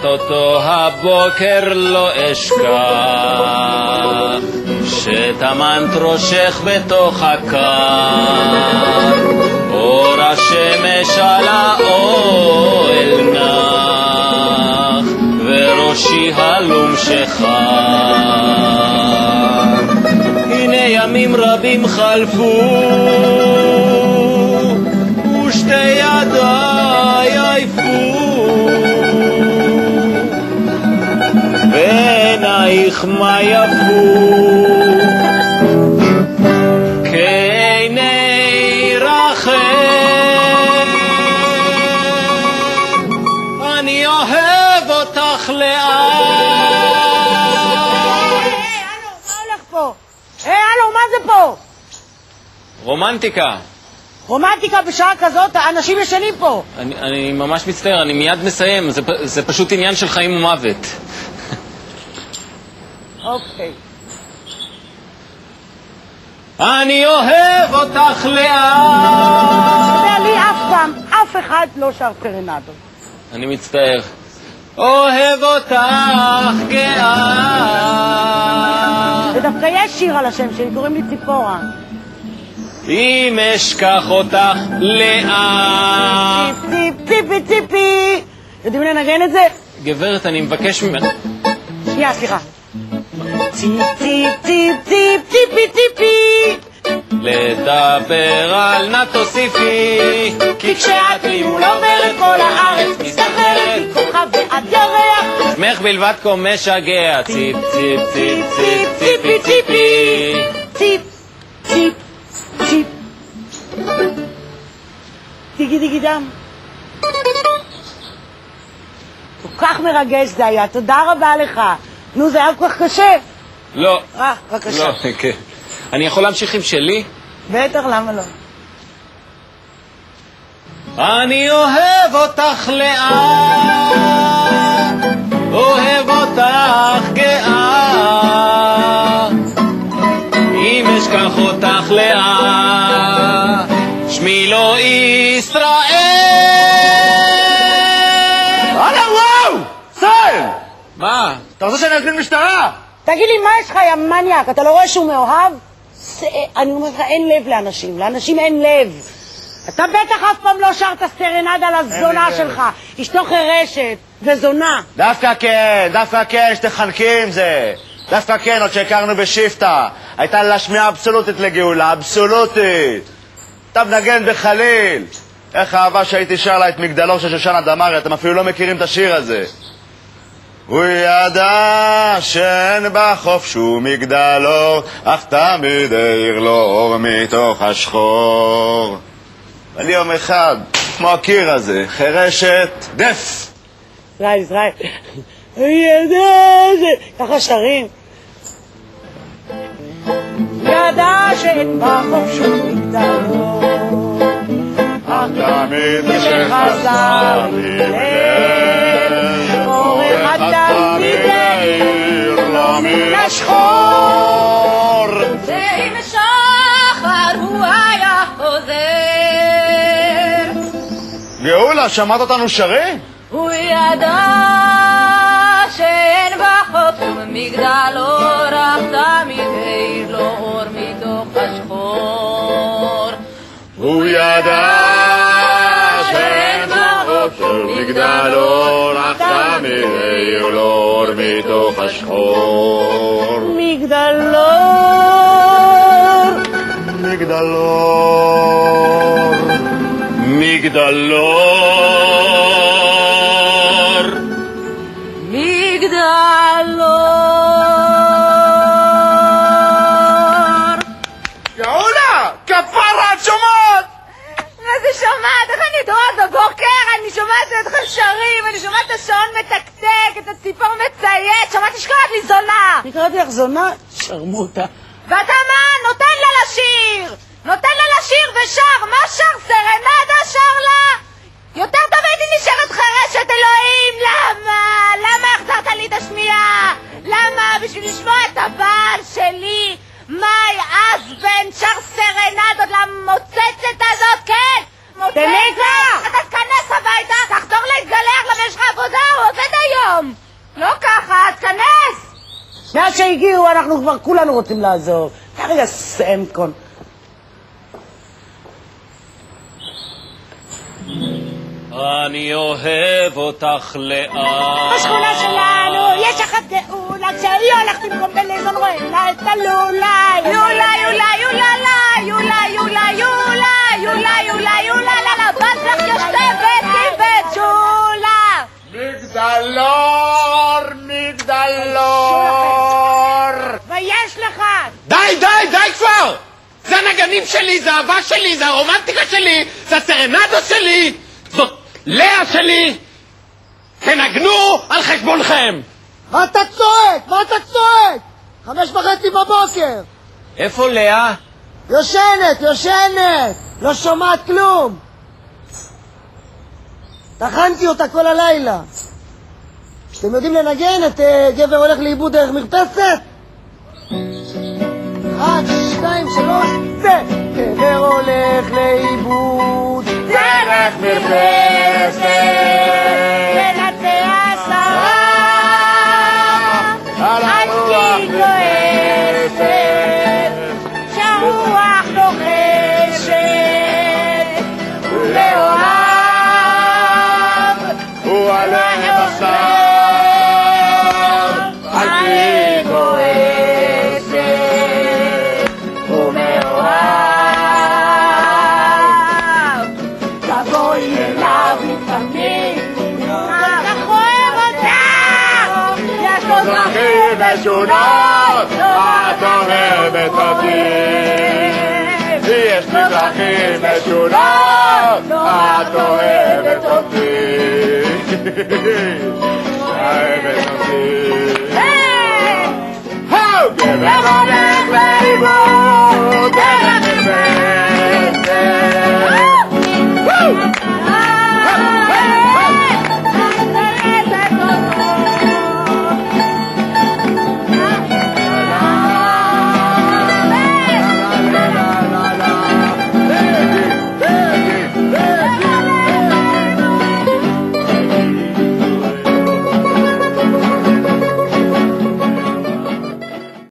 את אותו הבוקר לא אשכח, שטמנת ראשך בתוך הקר, אור השמש על האוהל נח, וראשי הלום שחר. הנה ימים רבים חלפו, ושתי ידיי עייפו, ועינייך מה יפו, כעיני רחל. אני אוהב אותך לאט. הלו, מה זה פה? רומנטיקה. רומנטיקה בשעה כזאת? האנשים ישנים פה. אני ממש מצטער, אני מיד מסיים. זה פשוט עניין של חיים ומוות. אוקיי. אני אוהב אותך לאט. ואני אף פעם, אף אחד לא שר סרנדות. אני מצטער. אוהב אותך גאה. ודווקא יש שיר על השם שלי, קוראים לי ציפורה. אם אשכח אותך לאט. ציפ ציפי ציפי. יודעים לנגן את זה? גברת, אני מבקש ממך. שנייה, סליחה. ציפ ציפ ציפ ציפ ציפי ציפי. לדבר על נא תוסיפי, כי כשאת לי מול עוברת כל הארץ מסתחררת כוכב ועד ירח, שמך בלבד כה משגע. ציפ ציפ ציפ ציפ ציפי ציפי. ציפ ציפ ציפ טיגי דיגי דם. כל כך מרגש זה היה, תודה רבה לך. נו, זה היה כל כך קשה. לא. בבקשה. לא, כן. אני יכול להמשיך עם שלי? בטח, למה לא? אני אוהב אותך לאט, אוהב אותך גאה, אם אשכח אותך לאט, שמי לא ישראל. הלו, וואו! סיים! מה? אתה רוצה שאני אזמין משטרה? תגיד לי, מה יש לך, יא מניאק? אתה לא רואה שהוא מאוהב? אני אומר לך, אין לב לאנשים. לאנשים אין לב. אתה בטח אף פעם לא שרת סרנדה לזונה שלך. אשתו חרשת וזונה. דווקא כן, שתחנקי עם זה. דווקא כן, עוד שהכרנו בשיפטה. הייתה לה שמיעה אבסולוטית לגאולה, אבסולוטית. אתה מנגן בחליל. איך אהבה שהייתי שר לה את מגדלור של שושנה דמארי, אתם אפילו לא מכירים את השיר הזה. הוא ידע שאין בחוף שום מגדלור, אך תמיד העיר לו אור מתוך השחור. ואני יום אחד, כמו הקיר הזה, חרשת, דף. ישראל. הוא ידע ככה שרים. ידע שאין בחוף שום מגדלור, אך תמיד שחזר מלב, אור אחד תמיד העיר לו מן השחור. ועם שחר הוא היה חוזר. גאולה, שמעת אותנו שרים? הוא ידע שאין בחוף שום מגדלור, אך תמיד העיר לו אור מתוך השחור. הוא ידע שאין בחוף שום מגדלור, אך תמיד העיר לו אור מתוך השחור. מגדלור. גאולה, כפרה, את שומעת? מה זה שומעת? איך אני יודעת בבוקר? אני שומעת אתכם שרים, אני שומעת את השעון מתקתק, את הציפור מציית, שמעתי שקראת לי זונה. אני קראתי לך זונה? שרמוטה. ואתה מה? נותן לה לשיר! נותן לה לשיר ושר! מה שר? סרנדה שר לה? יותר טוב הייתי נשארת חרשת, אלוהים! למה? למה החזרת לי את השמיעה? למה? בשביל לשמוע את הבעל שלי מאי אסבן שר סרנדות למוצצת הזאת, כן? תנקה! אתה תכנס הביתה, תחזור להתגלח למה יש לך עבודה, הוא עובד היום! לא ככה, אז כנס! מאז שהגיעו אנחנו כבר כולנו רוצים לעזוב. קח רגע סמקון. אני אוהב אותך לאט. בשכונה שלנו יש אחת גאולה, כשהיא הולכת עם קומבינזון רואה לה את הלולה. יולה, יולה, יולה, לה, יולה, יולה, יולה, יולה, יולה, יולה, לה, לה, בת לך יושבת עם בית שולה. מגדלור, מגדלור. ויש לך! די, די, די כבר! זה הנגנים שלי, זה האהבה שלי, זה הרומנטיקה שלי, זה הסרנדו שלי, זאת לאה שלי! תנגנו על חשבונכם! מה אתה צועק? מה אתה צועק? 5:30 בבוקר. איפה לאה? יושנת, יושנת. לא שומעת כלום. טחנתי אותה כל הלילה. אתם יודעים לנגן את גבר הולך לאיבוד דרך מרפסת? 1, 2, 3, גבר הולך לאיבוד דרך מרפסת ונצא השרה אני כועסת שהרוח לוחשת ולאוהב הוא עליהם עשה אני כועסת ומאוהב תבואי אליו לפעמים אתה אוהב אותה יש לו דרכים משונות את אוהבת אותי יש לי דרכים משונות את אוהבת אותי אוהבת אותי גבר